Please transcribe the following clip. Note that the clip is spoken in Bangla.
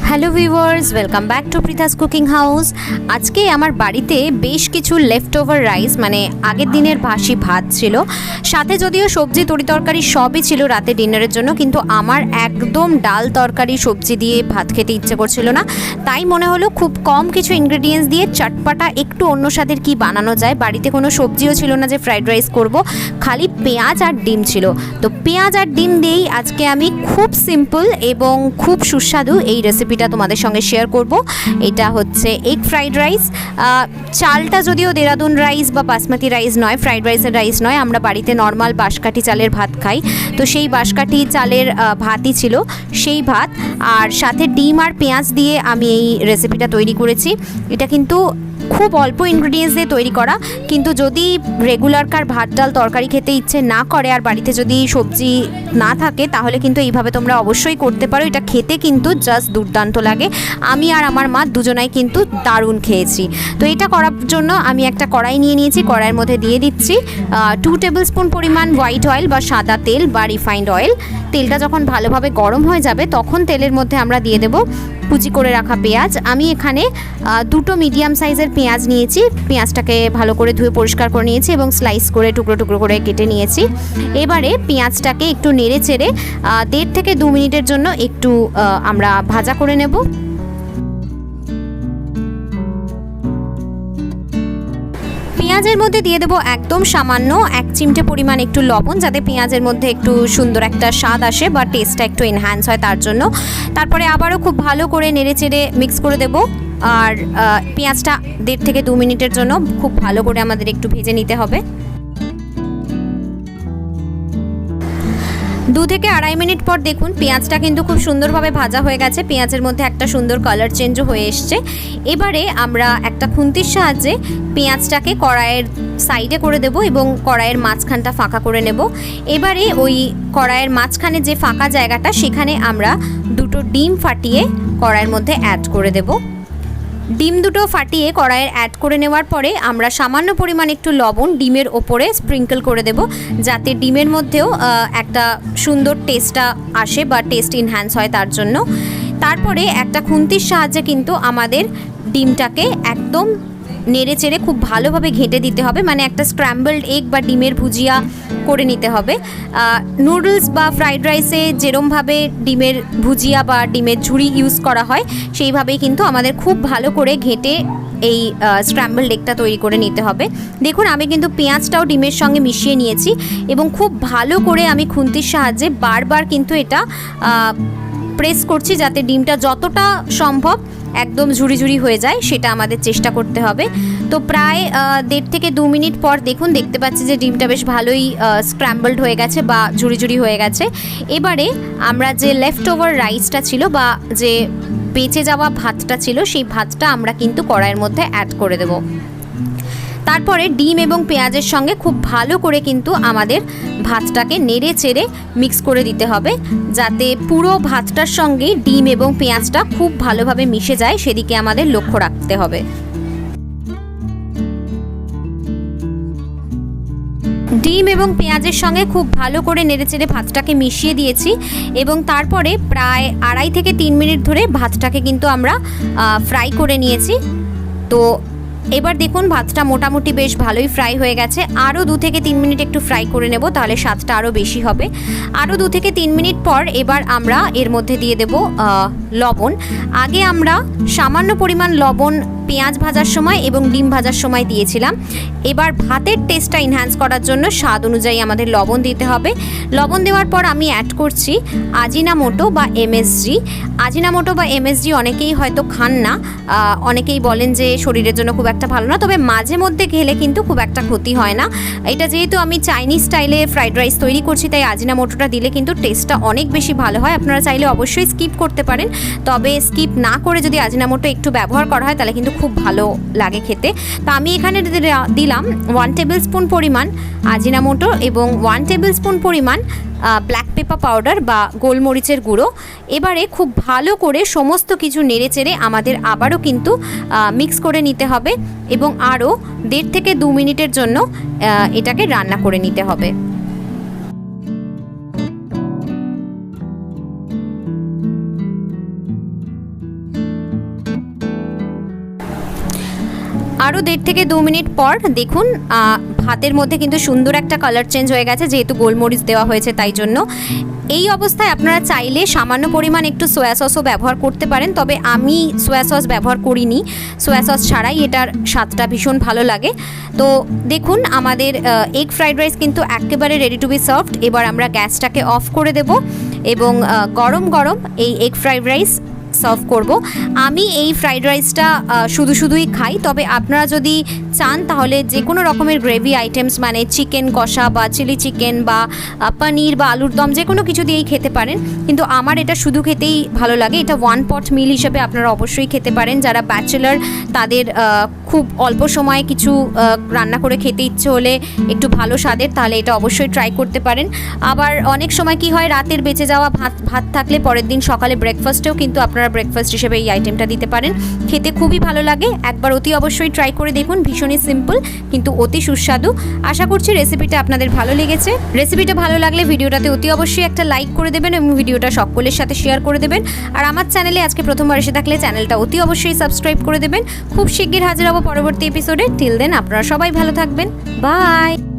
Hello viewers, welcome back to Pritha's cooking house. আজকে আমার বাড়িতে বেশ কিছু লেফট ওভার রাইস মানে আগের দিনের বাসি ভাত ছিল, সাথে যদিও সবজি তরকারি সবই ছিল রাতে ডিনারের জন্য, কিন্তু আমার একদম ডাল তরকারি সবজি দিয়ে ভাত খেতে ইচ্ছে করছিল না। তাই মনে হলো খুব কম কিছু ইনগ্রেডিয়েন্টস দিয়ে চটপাটা একটু অন্য স্বাদের কী বানানো যায়। বাড়িতে কোনো সবজিও ছিল না যে ফ্রাইড রাইস করব, খালি পেঁয়াজ আর ডিম ছিল। তো পেঁয়াজ আর ডিম দিয়েই আজকে আমি খুব সিম্পল এবং খুব সুস্বাদু এই রেসিপিটা তোমাদের সঙ্গে শেয়ার করব। এটা হচ্ছে এগ ফ্রাইড রাইস। চালটা যদিও দেরাদুন রাইস বা বাসমতি রাইস নয়, ফ্রাইড রাইসের রাইস নয়, আমরা বাড়িতে নর্মাল বাঁশকাঠি চালের ভাত খাই, তো সেই বাঁশকাঠি চালের ভাতই ছিল, সেই ভাত। আর সাথে ডিম আর পেঁয়াজ দিয়ে আমি এই রেসিপিটা তৈরি করেছি। এটা কিন্তু খুব অল্প ইনগ্রেডিয়েন্টস দিয়ে তৈরি করা, কিন্তু যদি রেগুলারকার ভাত ডাল তরকারি খেতে ইচ্ছে না করে আর বাড়িতে যদি সবজি না থাকে, তাহলে কিন্তু এইভাবে তোমরা অবশ্যই করতে পারো। এটা খেতে কিন্তু জাস্ট দুর্দান্ত লাগে। আমি আর আমার মা দুজনাই কিন্তু দারুণ খেয়েছি। তো এটা করার জন্য আমি একটা কড়াই নিয়ে নিয়েছি। কড়াইয়ের মধ্যে দিয়ে দিচ্ছি 2 টেবিল স্পুন পরিমাণ হোয়াইট অয়েল বা সাদা তেল বা রিফাইন্ড অয়েল। তেলটা যখন ভালোভাবে গরম হয়ে যাবে তখন তেলের মধ্যে আমরা দিয়ে দেবো কুচি করে রাখা পেঁয়াজ। আমি এখানে 2টো মিডিয়াম সাইজের পেঁয়াজ নিয়েছি। পেঁয়াজটাকে ভালো করে ধুয়ে পরিষ্কার করে নিয়েছি এবং স্লাইস করে টুকরো টুকরো করে কেটে নিয়েছি। এবারে পেঁয়াজটাকে একটু নেড়ে চেড়ে 1.5 থেকে 2 মিনিটের জন্য একটু আমরা ভাজা করে নেব। পেঁয়াজের মধ্যে দিয়ে দেবো একদম সামান্য 1 চিমটে পরিমাণ একটু লবণ, যাতে পেঁয়াজের মধ্যে একটু সুন্দর একটা স্বাদ আসে বা টেস্টটা একটু এনহ্যান্স হয় তার জন্য। তারপরে আবারও খুব ভালো করে নেড়ে চেড়ে মিক্স করে দেবো। আর পেঁয়াজটা 1.5 থেকে 2 মিনিটের জন্য খুব ভালো করে আমাদের একটু ভেজে নিতে হবে। 2 থেকে 2.5 মিনিট পর দেখুন পেঁয়াজটা কিন্তু খুব সুন্দরভাবে ভাজা হয়ে গেছে। পেঁয়াজের মধ্যে একটা সুন্দর কালার চেঞ্জও হয়ে এসছে। এবারে আমরা একটা খুন্তির সাহায্যে পেঁয়াজটাকে কড়াইয়ের সাইডে করে দেব এবং কড়াইয়ের মাঝখানটা ফাঁকা করে নেব। এবারে ওই কড়াইয়ের মাঝখানে যে ফাঁকা জায়গাটা, সেখানে আমরা 2টো ডিম ফাটিয়ে কড়াইয়ের মধ্যে অ্যাড করে দেব। ডিম 2টো ফাটিয়ে কড়াইয়ের অ্যাড করে নেওয়ার পরে আমরা সামান্য পরিমাণ একটু লবণ ডিমের ওপরে স্প্রিঙ্কল করে দেব, যাতে ডিমের মধ্যেও একটা সুন্দর টেস্টটা আসে বা টেস্ট ইনহ্যান্স হয় তার জন্য। তারপরে একটা খুন্তির সাহায্যে কিন্তু আমাদের ডিমটাকে একদম নেড়ে চেড়ে খুব ভালোভাবে ঘেঁটে দিতে হবে, মানে একটা স্ক্র্যাম্বলড এগ বা ডিমের ভুজিয়া করে নিতে হবে। নুডলস বা ফ্রাইড রাইসে যেরমভাবে ডিমের ভুজিয়া বা ডিমের ঝুড়ি ইউজ করা হয়, সেইভাবেই কিন্তু আমাদের খুব ভালো করে ঘেঁটে এই স্ক্র্যাম্বলড এগটা তৈরি করে নিতে হবে। দেখুন আমি কিন্তু পেঁয়াজটাও ডিমের সঙ্গে মিশিয়ে নিয়েছি এবং খুব ভালো করে আমি খুন্তির সাহায্যে বারবার কিন্তু এটা প্রেস করছি, যাতে ডিমটা যতটা সম্ভব একদম ঝুড়ি ঝুড়ি হয়ে যায়, সেটা আমাদের চেষ্টা করতে হবে। তো প্রায় 1.5 থেকে 2 মিনিট পর দেখুন দেখতে পাচ্ছি যে ডিমটা বেশ ভালোই স্ক্র্যাম্বলড হয়ে গেছে বা ঝুড়ি ঝুড়ি হয়ে গেছে। এবারে আমরা যে লেফট ওভার রাইসটা ছিল বা যে বেঁচে যাওয়া ভাতটা ছিল, সেই ভাতটা আমরা কিন্তু কড়াইয়ের মধ্যে অ্যাড করে দেব। তারপরে ডিম এবং পেঁয়াজের সঙ্গে খুব ভালো করে কিন্তু আমাদের ভাতটাকে নেড়ে চেড়ে মিক্স করে দিতে হবে, যাতে পুরো ভাতটার সঙ্গে ডিম এবং পেঁয়াজটা খুব ভালোভাবে মিশে যায়, সেদিকে আমাদের লক্ষ্য রাখতে হবে। ডিম এবং পেঁয়াজের সঙ্গে খুব ভালো করে নেড়েচেড়ে ভাতটাকে মিশিয়ে দিয়েছি এবং তারপরে প্রায় 2.5 থেকে 3 মিনিট ধরে ভাতটাকে কিন্তু আমরা ফ্রাই করে নিয়েছি। তো এবার দেখুন ভাতটা মোটামুটি বেশ ভালোই ফ্রাই হয়ে গেছে। আরও 2 থেকে 3 মিনিট একটু ফ্রাই করে নেব, তাহলে স্বাদটা আরও বেশি হবে। আরও 2 থেকে 3 মিনিট পর এবার আমরা এর মধ্যে দিয়ে দেব লবণ। আগে আমরা সামান্য পরিমাণ লবণ পেঁয়াজ ভাজার সময় এবং ডিম ভাজার সময় দিয়েছিলাম। এবার ভাতের টেস্টটা এনহ্যান্স করার জন্য স্বাদ অনুযায়ী আমাদের লবণ দিতে হবে। লবণ দেওয়ার পর আমি অ্যাড করছি আজিনামোটো বা এমএসজি। আজিনামোটো বা এমএসজি অনেকেই হয়তো খান না, অনেকেই বলেন যে শরীরের জন্য খুব একটা ভালো না, তবে মাঝে মধ্যে খেলে কিন্তু খুব একটা ক্ষতি হয় না। এটা যেহেতু আমি চাইনিজ স্টাইলে ফ্রাইড রাইস তৈরি করছি, তাই আজিনামোটোটা দিলে কিন্তু টেস্টটা অনেক বেশি ভালো হয়। আপনারা চাইলে অবশ্যই স্কিপ করতে পারেন, তবে স্কিপ না করে যদি আজিনামোটো একটু ব্যবহার করা হয় তাহলে কিন্তু খুব ভালো লাগে খেতে। তো আমি এখানে দিলাম 1 টেবিল স্পুন পরিমাণ আজিনামোটো এবং 1 টেবিল স্পুন পরিমাণ ব্ল্যাক পেপার পাউডার বা গোলমরিচের গুঁড়ো। এবারে খুব ভালো করে সমস্ত কিছু নেড়ে চেড়ে আমাদের আবারও কিন্তু মিক্স করে নিতে হবে এবং আরও 1.5 থেকে 2 মিনিটের জন্য এটাকে রান্না করে নিতে হবে। আরও 1.5 থেকে 2 মিনিট পর দেখুন ভাতের মধ্যে কিন্তু সুন্দর একটা কালার চেঞ্জ হয়ে গেছে, যেহেতু গোলমরিচ দেওয়া হয়েছে তাই জন্য। এই অবস্থায় আপনারা চাইলে সামান্য পরিমাণ একটু সয়া সসও ব্যবহার করতে পারেন, তবে আমি সয়া সস ব্যবহার করিনি, সয়া সস ছাড়াই এটার স্বাদটা ভীষণ ভালো লাগে। তো দেখুন আমাদের এগ ফ্রাইড রাইস কিন্তু একেবারে রেডি টু বি সার্ভড। এবার আমরা গ্যাসটাকে অফ করে দেব এবং গরম গরম এই এগ ফ্রাইড রাইস সার্ভ করব। আমি এই ফ্রাইড রাইসটা শুধুই খাই, তবে আপনারা যদি চান তাহলে যে কোনো রকমের গ্রেভি আইটেমস মানে চিকেন কষা বা চিলি চিকেন বা পনির বা আলুর দম যে কোনো কিছু দিয়েই খেতে পারেন, কিন্তু আমার এটা শুধু খেতেই ভালো লাগে। এটা 1 পট মিল হিসেবে আপনারা অবশ্যই খেতে পারেন। যারা ব্যাচেলার তাদের খুব অল্প সময়ে কিছু রান্না করে খেতে ইচ্ছে হলে একটু ভালো স্বাদের, তাহলে এটা অবশ্যই ট্রাই করতে পারেন। আবার অনেক সময় কি হয়, রাতের বেঁচে যাওয়া ভাত থাকলে পরের দিন সকালে ব্রেকফাস্টেও কিন্তু আপনারা ব্রেকফাস্ট হিসেবে এই আইটেমটা দিতে পারেন। খেতে খুবই ভালো লাগে, একবার অতি অবশ্যই ট্রাই করে দেখুন। ভীষণই সিম্পল কিন্তু অতি সুস্বাদু। আশা করছি রেসিপিটা আপনাদের ভালো লেগেছে। রেসিপিটা ভালো লাগলে ভিডিওটাতে অতি অবশ্যই একটা লাইক করে দেবেন এবং ভিডিওটা সকলের সাথে শেয়ার করে দেবেন। আর আমার চ্যানেলে আজকে প্রথমবার এসে থাকলে চ্যানেলটা অতি অবশ্যই সাবস্ক্রাইব করে দেবেন। খুব শিগগির হাজির হব পরবর্তী এপিসোডে। টিল দেন আপনারা সবাই ভালো থাকবেন। বাই।